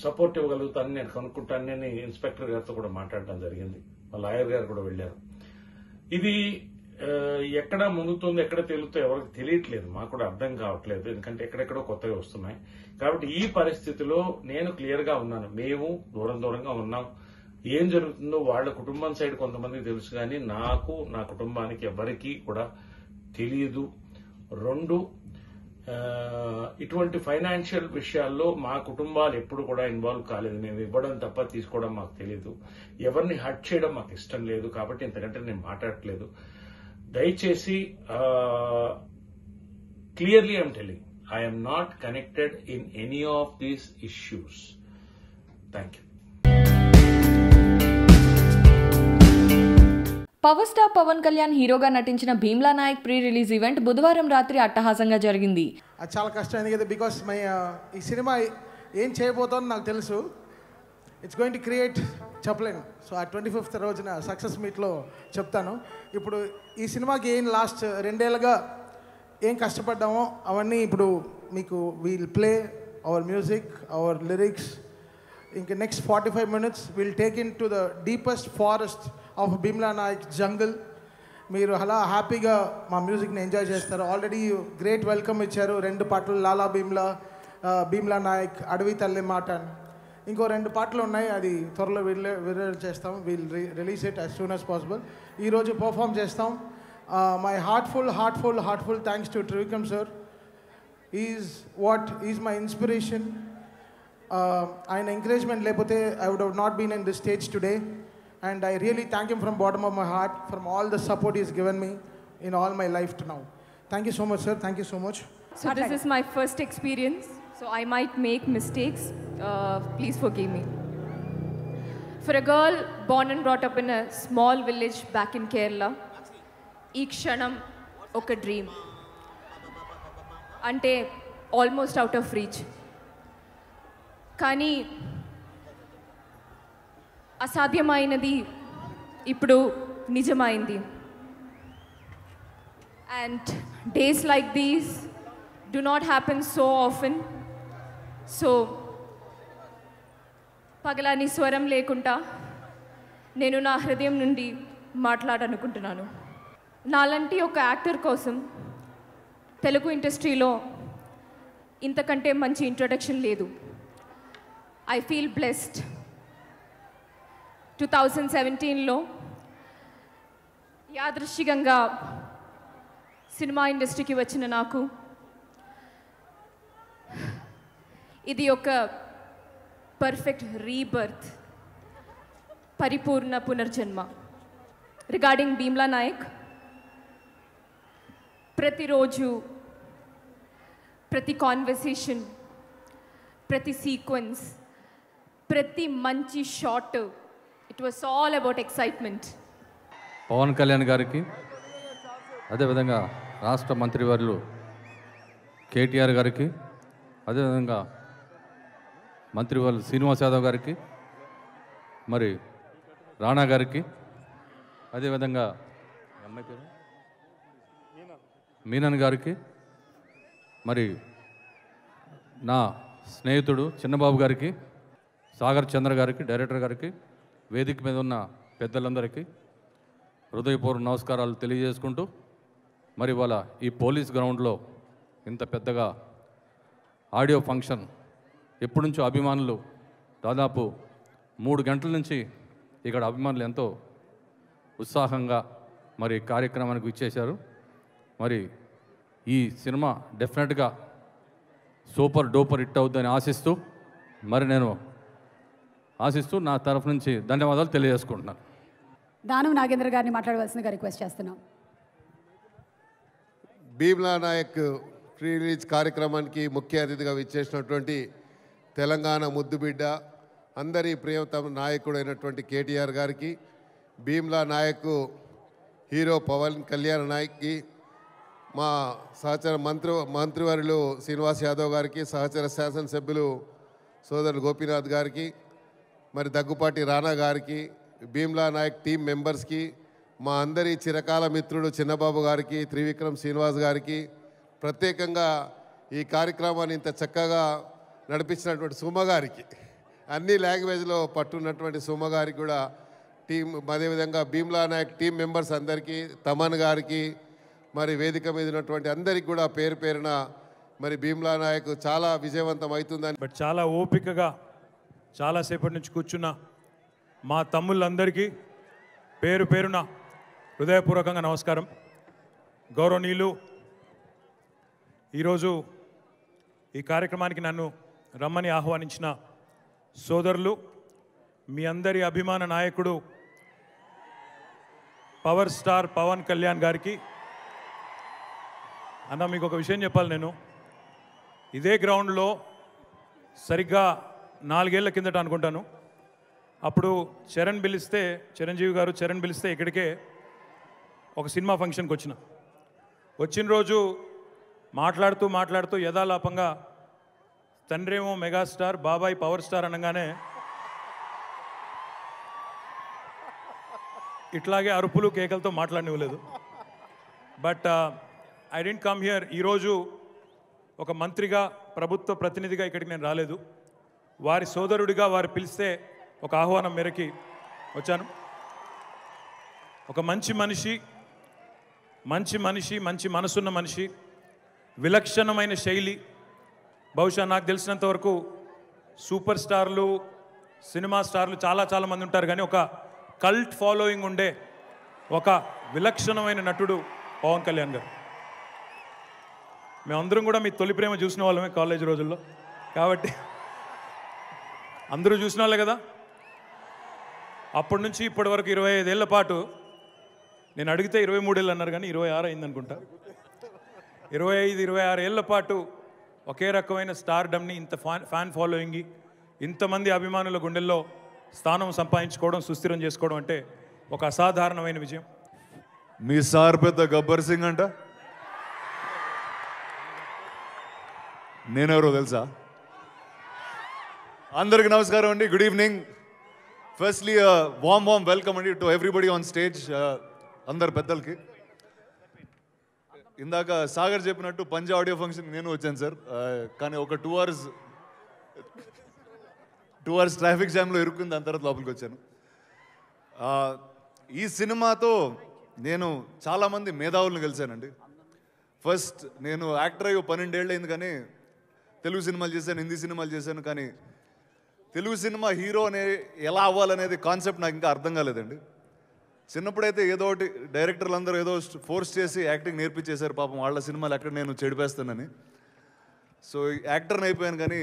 సపోర్ట్ ఇవ్వగలుగుతానని నేను కనుక్కుంటానని ఇన్స్పెక్టర్ గారితో కూడా మాట్లాడడం జరిగింది. మా లాయర్ గారు కూడా వెళ్లారు. ఇది ఎక్కడ మునుగుతుందో ఎక్కడ తేలుతో ఎవరికి తెలియట్లేదు, మాకు కూడా అర్థం కావట్లేదు, ఎందుకంటే ఎక్కడెక్కడో కొత్తగా వస్తున్నాయి. కాబట్టి ఈ పరిస్థితిలో నేను క్లియర్ గా ఉన్నాను, మేము దూరంగా ఉన్నాం. ఏం జరుగుతుందో వాళ్ళ కుటుంబం సైడ్ కొంతమందికి తెలుసు, కానీ నాకు నా కుటుంబానికి ఎవరికీ కూడా తెలియదు. 2, ఇటువంటి ఫైనాన్షియల్ విషయాల్లో మా కుటుంబాలు ఎప్పుడు కూడా ఇన్వాల్వ్ కాలేదు. మేము ఇవ్వడం తప్ప తీసుకోవడం మాకు తెలియదు. ఎవరిని హర్ట్ చేయడం మాకు ఇష్టం లేదు, కాబట్టి ఇంతకంటే నేను మాట్లాడట్లేదు. దయచేసి clearly I'm telling, I'm not connected in any of these issues. Thank you. Power star Pawan Kalyan హీరోగా నటించిన Bheemla Nayak pre release event బుధవారం రాత్రి అట్టహాసంగా జరిగింది. అది చాలా కష్టమైంది కదా, బికాస్ ఈ సినిమా ఏం చేయబోతుందో నాకు తెలుసు. ఇట్స్ గోయింగ్ టు క్రియేట్ చెప్పలేను. సో ఆ 25th రోజున సక్సెస్ మీట్లో చెప్తాను. ఇప్పుడు ఈ సినిమాకి ఏం లాస్ట్ 2 ఏళ్ళుగా ఏం కష్టపడ్డామో అవన్నీ ఇప్పుడు మీకు we'll play our music, our lyrics. ఇంకా next 45 minutes will take into the deepest forest of Bheemla Nayak jungle. మీరు అలా హ్యాపీగా మా మ్యూజిక్ని ఎంజాయ్ చేస్తారు. ఆల్రెడీ గ్రేట్ వెల్కమ్ ఇచ్చారు 2 పాటలు, లాలా భీమ్లా నాయక్, అడవి తల్లి మాట. ఇంకో 2 పాటలు ఉన్నాయి, అది త్వరలో విడుదల చేస్తాం. Will release it as soon as possible. ఈరోజు పర్ఫామ్ చేస్తాం. My heartful thanks to Trivikram sir. Is my inspiration. ఆయన ఎంకరేజ్మెంట్ లేకపోతే I would have not been in this stage today. And I really thank him from bottom of my heart from all the support he's given me in all my life to now. Thank you so much, sir. Thank you so much. So this is my first experience, so I might make mistakes. Please forgive me. For a girl born and brought up in a small village back in Kerala, ee kshanam oka dream. Ante almost out of reach. Kani అసాధ్యమైనది ఇప్పుడు నిజమైంది. And days like these do not happen so often. So పగలాని స్వరం లేకుండా నేను నా హృదయం నుండి మాట్లాడాలనుకుంటున్నాను. నాలాంటి ఒక యాక్టర్ కోసం తెలుగు ఇండస్ట్రీలో ఇంతకంటే మంచి ఇంట్రొడక్షన్ లేదు. I feel blessed. 2017లో యాదృశ్చికంగా సినిమా ఇండస్ట్రీకి వచ్చిన నాకు ఇది ఒక పర్ఫెక్ట్ రీబర్త్, పరిపూర్ణ పునర్జన్మ. రిగార్డింగ్ భీమ్లా నాయక్, ప్రతిరోజు ప్రతి కాన్వర్సేషన్, ప్రతి సీక్వెన్స్, ప్రతి మంచి shot, it was all about excitement. Pawan Kalyan గారికి, అదేవిధంగా రాష్ట్ర మంత్రివర్యులు కేటీఆర్ గారికి, అదేవిధంగా మంత్రివర్యులు శ్రీనివాస్ యాదవ్ గారికి, మరి రాణా గారికి, అదేవిధంగా అమ్మాయి పేరు మీనన్ గారికి, మరి నా స్నేహితుడు చిన్నబాబు గారికి, సాగర్ చంద్ర గారికి, డైరెక్టర్ గారికి, వేదిక మీద ఉన్న పెద్దలందరికీ హృదయపూర్వక నమస్కారాలు తెలియజేసుకుంటూ, మరి ఇవాళ ఈ పోలీస్ గ్రౌండ్లో ఇంత పెద్దగా ఆడియో ఫంక్షన్, ఎప్పటి నుంచో అభిమానులు దాదాపు 3 గంటల నుంచి ఇక్కడ అభిమానులు ఎంతో ఉత్సాహంగా మరి కార్యక్రమానికి ఇచ్చేశారు. మరి ఈ సినిమా డెఫినెట్గా సూపర్ డూపర్ హిట్ అవుతుందని ఆశిస్తూ నేను నా తరఫు నుంచి ధన్యవాదాలు తెలియజేసుకుంటున్నాను. దానం నాగేంద్ర గారిని మాట్లాడవలసిందిగా రిక్వెస్ట్ చేస్తున్నాం. భీమ్లా నాయక్ ప్రీ రిలీజ్ కార్యక్రమానికి ముఖ్య అతిథిగా విచ్చేసినటువంటి తెలంగాణ ముద్దుబిడ్డ, అందరి ప్రియతమ నాయకుడైనటువంటి కేటీఆర్ గారికి, భీమ్లా నాయక్ హీరో పవన్ కళ్యాణ్ నాయక్కి, మా సహచర మంత్రివర్యులు శ్రీనివాస్ యాదవ్ గారికి, సహచర శాసనసభ్యులు సోదరుడు గోపీనాథ్ గారికి, మరి దగ్గుపాటి రాణా గారికి, భీమ్లా నాయక్ టీం మెంబర్స్కి, మా అందరి చిరకాల మిత్రుడు చిన్నబాబు గారికి, త్రివిక్రమ్ శ్రీనివాస్ గారికి, ప్రత్యేకంగా ఈ కార్యక్రమాన్ని ఇంత చక్కగా నడిపించినటువంటి సుమ గారికి, అన్ని లాంగ్వేజ్లో పట్టున్నటువంటి సుమ గారికి కూడా టీం, అదేవిధంగా భీమ్లా నాయక్ టీం మెంబర్స్ అందరికీ, తమన్ గారికి, మరి వేదిక మీద ఉన్నటువంటి అందరికీ కూడా పేరు పేరున మరి భీమ్లా నాయక్ చాలా విజయవంతం అవుతుందని. బట్ చాలా ఓపికగా చాలాసేపటి నుంచి కూర్చున్న మా తమ్ముళ్ళందరికీ పేరు పేరున హృదయపూర్వకంగా నమస్కారం. గౌరవనీయులు, ఈరోజు ఈ కార్యక్రమానికి నన్ను రమ్మని ఆహ్వానించిన సోదరులు, మీ అందరి అభిమాన నాయకుడు పవర్ స్టార్ పవన్ కళ్యాణ్ గారికి. అన్న, మీకు ఒక విషయం చెప్పాలి. నేను ఇదే గ్రౌండ్లో సరిగ్గా 4 ఏళ్ల కిందట అనుకుంటాను, అప్పుడు చిరంజీవి గారు చరణ్ పిలిస్తే ఇక్కడికే ఒక సినిమా ఫంక్షన్కి వచ్చిన రోజు మాట్లాడుతూ యథాలాపంగా తండ్రేమో మెగాస్టార్, బాబాయ్ పవర్ స్టార్ అనగానే ఇట్లాగే అరుపులు కేకలతో మాట్లాడనివ్వలేదు. But I didn't come here. ఈరోజు ఒక మంత్రిగా, ప్రభుత్వ ప్రతినిధిగా ఇక్కడికి నేను రాలేదు. వారి సోదరుడిగా వారు పిలిస్తే ఒక ఆహ్వానం మేరకి వచ్చాను. ఒక మంచి మనసున్న మనిషి, విలక్షణమైన శైలి. బహుశా నాకు తెలిసినంత వరకు సూపర్ స్టార్లు, సినిమా స్టార్లు చాలా మంది ఉంటారు, కానీ ఒక కల్ట్ ఫాలోయింగ్ ఉండే ఒక విలక్షణమైన నటుడు పవన్ కళ్యాణ్ గారు. మేమందరం కూడా మీ తొలి ప్రేమ చూసిన వాళ్ళమే కాలేజ్ రోజుల్లో, కాబట్టి అందరూ చూసిన వాళ్ళే కదా. అప్పటి నుంచి ఇప్పటి వరకు 25 ఏళ్ల పాటు, నేను అడిగితే 23 ఏళ్ళు అన్నారు కానీ 26 అయింది అనుకుంటా, 25-26 ఏళ్ల పాటు ఒకే రకమైన స్టార్డమ్ని, ఇంత ఫ్యాన్ ఫాలోయింగ్, ఇంతమంది అభిమానుల గుండెల్లో స్థానం సంపాదించుకోవడం, సుస్థిరం చేసుకోవడం అంటే ఒక అసాధారణమైన విజయం. మీ సార్ పెద్ద గబ్బర్ సింగ్ అంట. నేనెవరో తెలుసా? అందరికి నమస్కారం అండి. Good evening. Firstly warm welcome అండి టు ఎవ్రీబడి ఆన్ స్టేజ్. అందరు పెద్దలకి. ఇందాక సాగర్ చెప్పినట్టు పంజా ఆడియో ఫంక్షన్ నేను వచ్చాను సార్, కానీ ఒక 2 అవర్స్ ట్రాఫిక్ జామ్లో ఇరుక్కుంది, దాని తర్వాత లోపలికి వచ్చాను. ఈ సినిమాతో నేను చాలామంది మేధావులను కలిశానండి. ఫస్ట్ నేను యాక్టర్ అయ్యో 12 ఏళ్ళు అయింది, కానీ తెలుగు సినిమాలు చేశాను, హిందీ సినిమాలు చేశాను, కానీ తెలుగు సినిమా హీరో ఎలా అవ్వాలనేది కాన్సెప్ట్ నాకు ఇంకా అర్థం కాలేదండి. చిన్నప్పుడైతే ఏదో ఒకటి డైరెక్టర్లు అందరూ ఏదో ఫోర్స్ చేసి యాక్టింగ్ నేర్పించేశారు, పాపం వాళ్ళ సినిమాలు ఎక్కడ నేను చెడిపేస్తానని. సో యాక్టర్ని అయిపోయాను, కానీ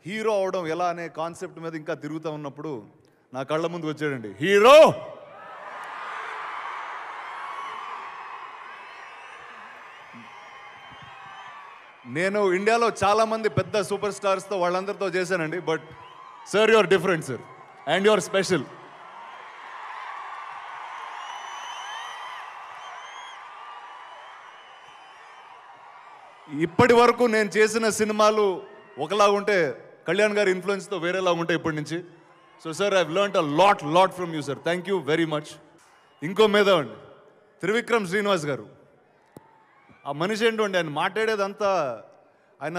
హీరో అవడం ఎలా అనే కాన్సెప్ట్ మీద ఇంకా తిరుగుతూ ఉన్నప్పుడు నా కళ్ళ ముందుకు వచ్చాడండి హీరో. నేను ఇండియాలో చాలామంది పెద్ద సూపర్ స్టార్స్తో వాళ్ళందరితో చేశానండి, but sir your different sir, and your special. ఇప్పటి వరకు నేను చేసిన సినిమాలు ఒకలా ఉంటే కళ్యాణ్ గారి ఇన్ఫ్లుయెన్స్తో వేరేలా ఉంటాయి ఇప్పటి నుంచి. So sir, I learned a lot from you sir. Thank you very much. ఇంకో మేధావండి త్రివిక్రమ్ శ్రీనివాస్ గారు. ఆ మనిషి ఏంటండి, ఆయన మాట్లాడేదంతా, ఆయన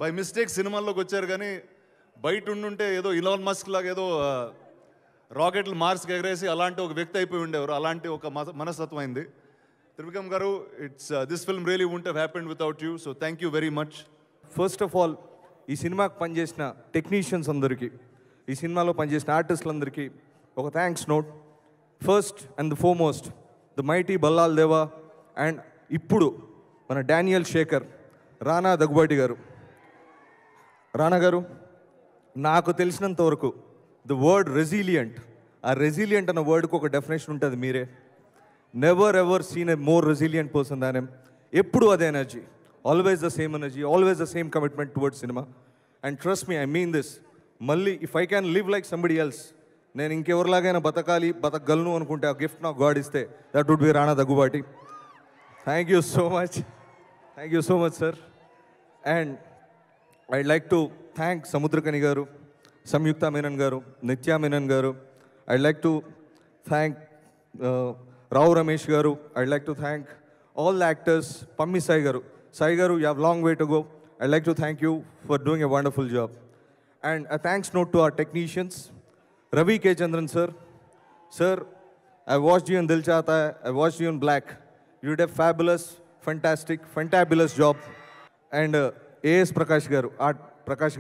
బై మిస్టేక్ సినిమాల్లోకి వచ్చారు, కానీ బయట ఉండుంటే ఏదో ఇలాన్ మస్క్ లాగా ఏదో రాకెట్లు మార్స్కి ఎగరేసి అలాంటి ఒక వ్యక్తి అయిపోయి ఉండేవారు. అలాంటి ఒక మనస్తత్వం అయింది. త్రివిక్రమ్ గారు, this film really won't have happened without you. So thank you very much. First of all, ఈ సినిమాకి పనిచేసిన టెక్నీషియన్స్ అందరికీ, ఈ సినిమాలో పనిచేసిన ఆర్టిస్టులందరికీ ఒక thanks note. First and the foremost the mighty Ballal దేవా, అండ్ ఇప్పుడు మన డానియల్ శేఖర్, రానా దగ్గుబాటి గారు. రానా గారు, నాకు తెలిసినంత వరకు ద వర్డ్ రెసిలియంట్, ఆ రెసిలియంట్ అన్న వర్డ్కి ఒక డెఫినేషన్ ఉంటుంది మీరే. Never ever seen a more resilient person than ఎమ్. ఎప్పుడు అదే energy, always the same energy, always the same commitment towards cinema. And trust me, I mean this. మళ్ళీ if I can live like somebody else, నేను ఇంకెవరిలాగైనా బతకగలను అనుకుంటే ఆ gift నాకు God ఇస్తే that would be Rana Daggubati. Thank you so much sir. And I'd like to thank Samuthirakani గారు, సంయుక్త మీనన్ గారు, నిత్యా మీనన్ గారు. I'd like to thank Rao Ramesh గారు. I'd like to thank all the actors. Pammi Sai Garu, you have long way to go. I'd like to thank you for doing a wonderful job. And a thanks note to our technicians. Ravi K. Chandran sir, I watched you in Dil Chahta Hai, I watched you in Black. You did a fantabulous job. And A.S. Prakash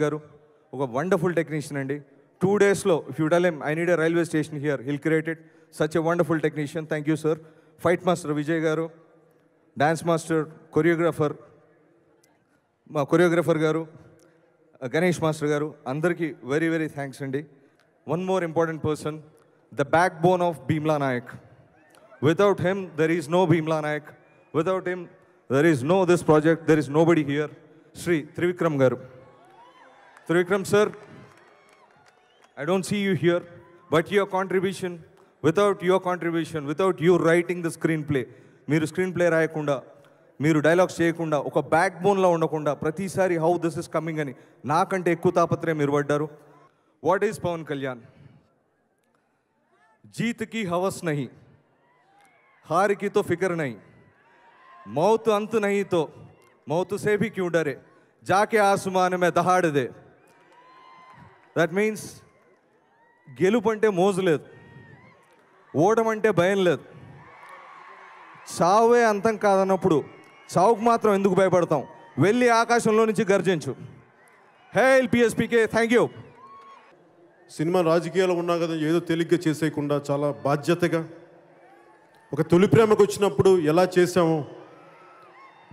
Garu, a wonderful technician andi. 2 days lo, if you tell him I need a railway station here, he'll create it. Such a wonderful technician. Thank you sir. Fight master Vijay Garu, dance master, choreographer గారు, Ganesh master గారు, అందరికీ very very thanks అండి. One more important person, the backbone of Bheemla Nayak. Without him there is no Bheemla Nayak. Without him there is no this project. There is nobody here. Shri Trivikram గారు. Trivikram sir, I don't see you here, but your contribution, without you writing the screen play, మీరు screen play రాయకుండా, మీరు dialogues చేయకుండా, ఒక back బోన్లో ఉండకుండా ప్రతిసారి how this is coming అని నాకంటే ఎక్కువ తాపత్రయం మీరు పడ్డారు. What is Pawan Kalyan? జీత్ కి హవస్ నహీ, हार की तो फिक्र नहीं, मौत अंत नहीं तो मौत से भी क्यों डरे, जाके आसमान में दहाड़ दे. దట్ మీన్స్ గెలుపు అంటే మోజు లేదు, ఓడమంటే భయం లేదు. చావే అంతం కాదన్నప్పుడు చావుకు మాత్రం ఎందుకు భయపడతాం? వెళ్ళి ఆకాశంలో నుంచి గర్జించు. Hail PSPK, thank you. Cinema రాజకీయాలు ఉన్నా కదా, ఏదో తేలిగ్గా చేసేయకుండా చాలా బాధ్యతగా, ఒక తొలి ప్రేమకు వచ్చినప్పుడు ఎలా చేసామో,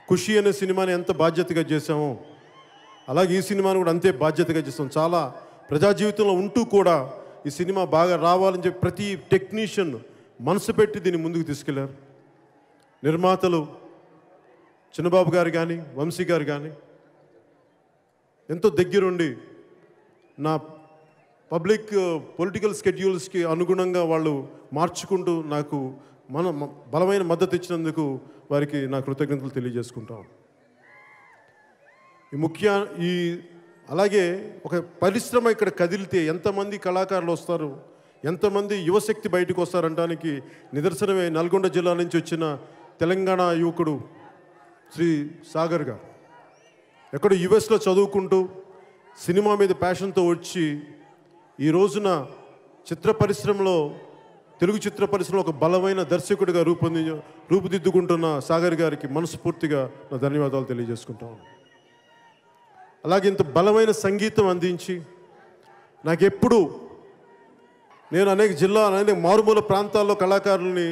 ఖుషి అనే సినిమాని ఎంత బాధ్యతగా చేసామో, అలాగే ఈ సినిమాని కూడా అంతే బాధ్యతగా చేస్తాం. చాలా ప్రజా జీవితంలో ఉంటూ కూడా ఈ సినిమా బాగా రావాలని చెప్పి ప్రతి టెక్నీషియన్ మనసు పెట్టి దీన్ని ముందుకు తీసుకెళ్లారు. నిర్మాతలు చిన్నబాబు గారు కానీ, వంశీ గారు కానీ ఎంతో దగ్గరుండి నా పబ్లిక్ పొలిటికల్ స్కెడ్యూల్స్కి అనుగుణంగా వాళ్ళు మార్చుకుంటూ నాకు బలమైన మద్దతు ఇచ్చినందుకు వారికి నా కృతజ్ఞతలు తెలియజేసుకుంటాం. ఈ అలాగే ఒక పరిశ్రమ ఇక్కడ కదిలితే ఎంతమంది కళాకారులు వస్తారు, ఎంతమంది యువశక్తి బయటకు వస్తారనడానికి నిదర్శనమే నల్గొండ జిల్లా నుంచి వచ్చిన తెలంగాణ యువకుడు శ్రీ సాగర్ గారు. ఎక్కడో యుఎస్లో చదువుకుంటూ సినిమా మీద ప్యాషన్తో వచ్చి ఈ రోజున చిత్ర పరిశ్రమలో, తెలుగు చిత్ర పరిశ్రమలో ఒక బలమైన దర్శకుడిగా రూపుదిద్దుకుంటున్న సాగర్ గారికి మనస్ఫూర్తిగా నా ధన్యవాదాలు తెలియజేసుకుంటాను. అలాగే ఇంత బలమైన సంగీతం అందించి నాకెప్పుడు, నేను అనేక మారుమూల ప్రాంతాల్లో కళాకారుల్ని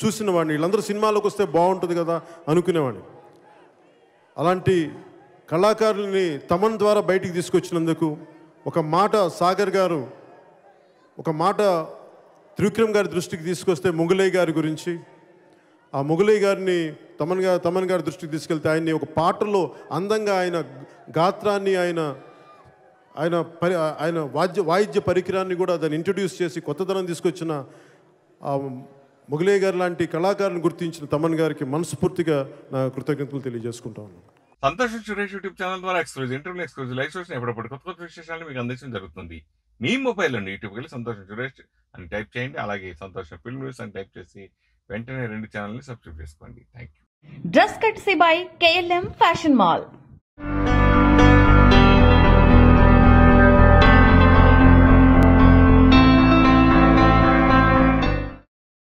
చూసిన వాడిని, వీళ్ళందరూ సినిమాలోకి వస్తే బాగుంటుంది కదా అనుకునేవాడిని. అలాంటి కళాకారుల్ని తమన్ ద్వారా బయటికి తీసుకొచ్చినందుకు ఒక మాట సాగర్ గారు, ఒక మాట త్రివిక్రమ్ గారి దృష్టికి తీసుకొస్తే మొగలై గారి గురించి, ఆ మొగలై గారిని తమన్ గారి దృష్టికి తీసుకెళ్తే ఆయన్ని ఒక పాటలో అందంగా ఆయన గాత్రాన్ని, ఆయన వాయిద్య పరికరాన్ని కూడా దాన్ని ఇంట్రడ్యూస్ చేసి కొత్తదనం తీసుకొచ్చిన ఆ మొగలై గారు లాంటి కళాకారులను గుర్తించిన తమన్ గారికి మనస్ఫూర్తిగా నా కృతజ్ఞతలు తెలియజేసుకుంటాను. సంతోషం సురేష్ యూట్యూబ్ ఛానల్ ద్వారా exclusive interview, exclusive live shows ఎప్పుడప్పుడు కొత్త కొత్త విశేషాలను మీకు అందించడం జరుగుతుంది. మీ మొబైల్లో యూట్యూబ్కి వెళ్ళి సంతోషం సురేష్ అని టైప్ చేయండి. అలాగే సంతోషం ఫిల్మ్ న్యూస్ అని టైప్ చేసి వెంటనే 2 ఛానల్ని సబ్స్క్రైబ్ చేసుకోండి. Thank you. Dress కట్సీ by KLM fashion mall.